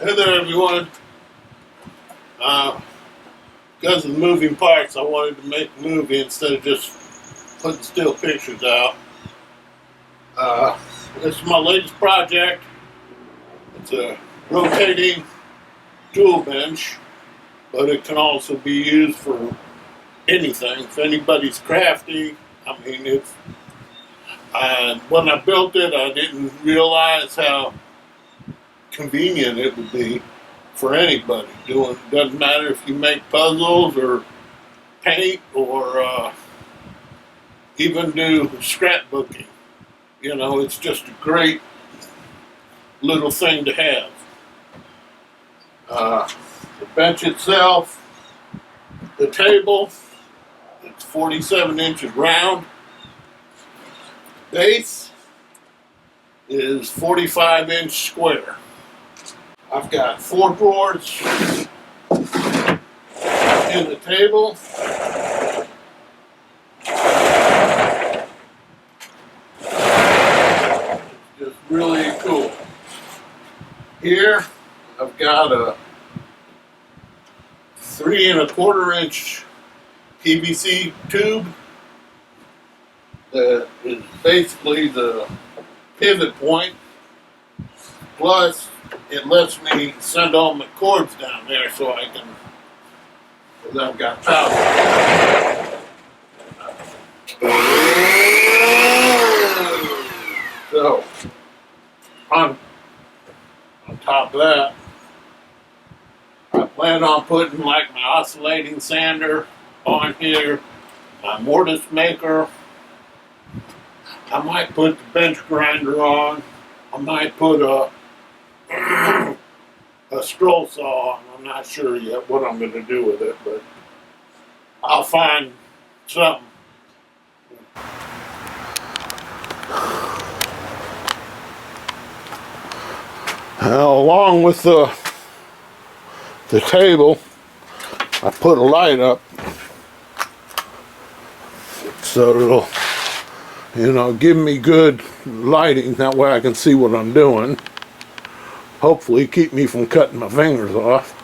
Hey there, everyone. Because of the moving parts, I wanted to make a movie instead of just putting still pictures out. This is my latest project. It's a rotating tool bench, but it can also be used for anything. If anybody's crafty, when I built it, I didn't realize how convenient it would be for anybody. Doesn't matter if you make puzzles or paint or even do scrapbooking. You know, it's just a great little thing to have. The bench itself, the table, it's 47 inches round. Base is 45-inch square. I've got 4 drawers in the table. Just really cool. Here, I've got a 3 1/4-inch PVC tube that is basically the pivot point. Plus, it lets me send all my cords down there so I can, because I've got power. So, on top of that, I plan on putting like my oscillating sander on here, my mortise maker. I might put the bench grinder on. I might put a scroll saw on. I'm not sure yet what I'm going to do with it, but I'll find something. Now, along with the table, I put a light up so it'll, give me good lighting. That way I can see what I'm doing. Hopefully keep me from cutting my fingers off.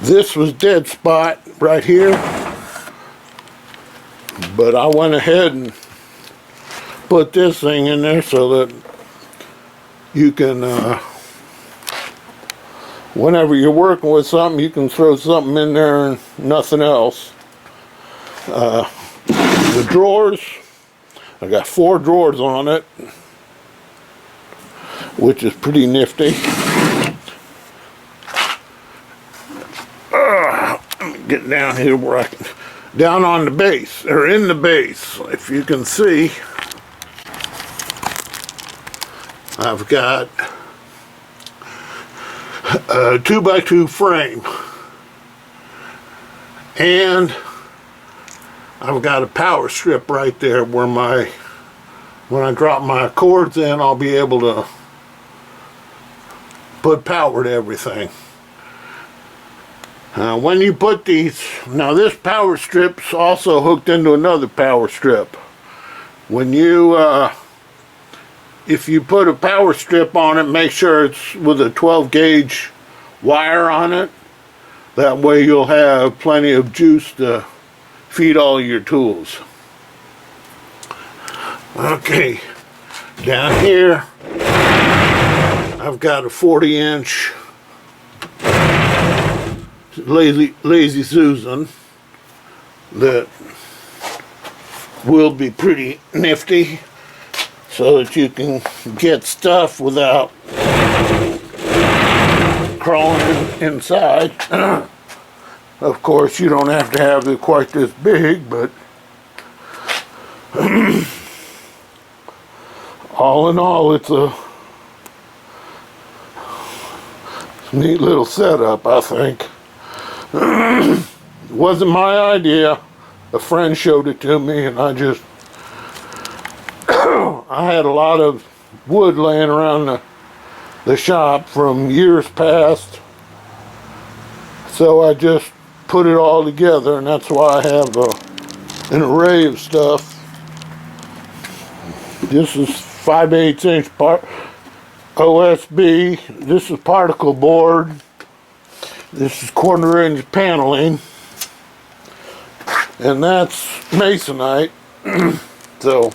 This was dead spot right here, but I went ahead and put this thing in there so that you can, whenever you're working with something, you can throw something in there and nothing else. The drawers, I got 4 drawers on it, which is pretty nifty. Let me get down here where I can, down on the base, or in the base, if you can see, I've got a 2x2 frame, and I've got a power strip right there where when I drop my cords in, I'll be able to put power to everything. When you put these, now this power strip's also hooked into another power strip. When you, if you put a power strip on it, make sure it's with a 12 gauge wire on it. That way you'll have plenty of juice to feed all your tools. Okay, down here I've got a 40-inch Lazy Susan that will be pretty nifty so that you can get stuff without crawling inside. Of course, you don't have to have it quite this big, but all in all, it's a neat little setup, I think. It wasn't my idea. A friend showed it to me, and I had a lot of wood laying around the shop from years past, so I just put it all together, and that's why I have an array of stuff. This is 5/8 inch OSB. This is particle board. This is 1/4 inch paneling. And that's masonite. So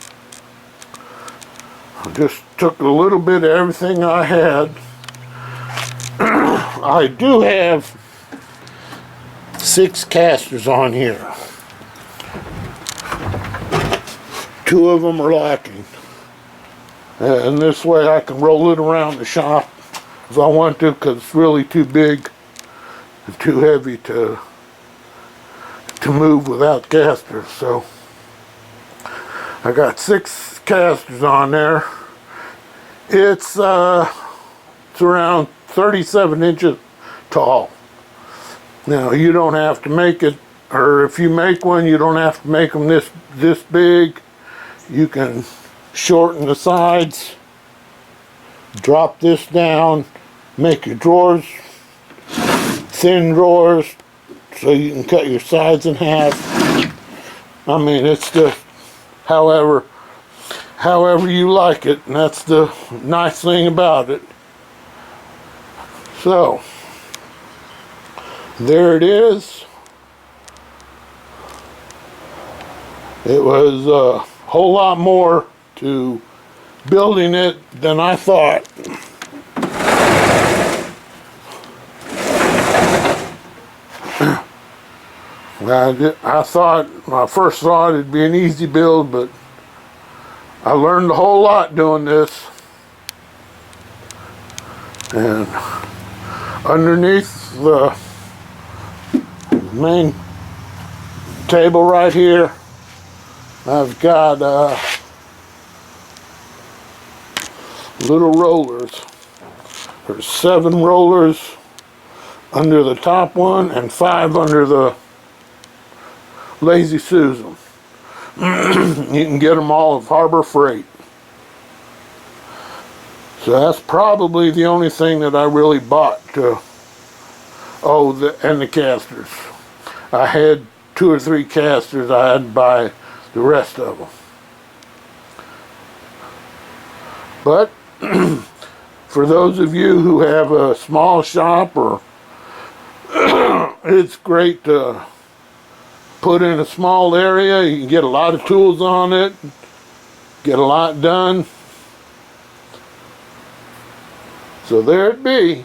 I just took a little bit of everything I had. I do have 6 casters on here. 2 of them are lacking. And this way I can roll it around the shop if I want to, because it's really too big and too heavy to move without casters. So I got 6 casters on there. It's around 37 inches tall. Now you don't have to make it, or if you make one, you don't have to make them this big. You can shorten the sides, drop this down, make your drawers thin drawers so you can cut your sides in half. I mean, it's just however you like it, and that's the nice thing about it. So there it is. It was a whole lot more to building it than I thought. I first thought it'd be an easy build, but I learned a whole lot doing this. And underneath the main table right here, I've got little rollers. There's 7 rollers under the top one and 5 under the Lazy Susan. You can get them all at Harbor Freight. So that's probably the only thing that I really bought. And the casters. I had 2 or 3 casters. I had to buy the rest of them. But for those of you who have a small shop, or it's great to put in a small area. You can get a lot of tools on it, get a lot done. So there it be.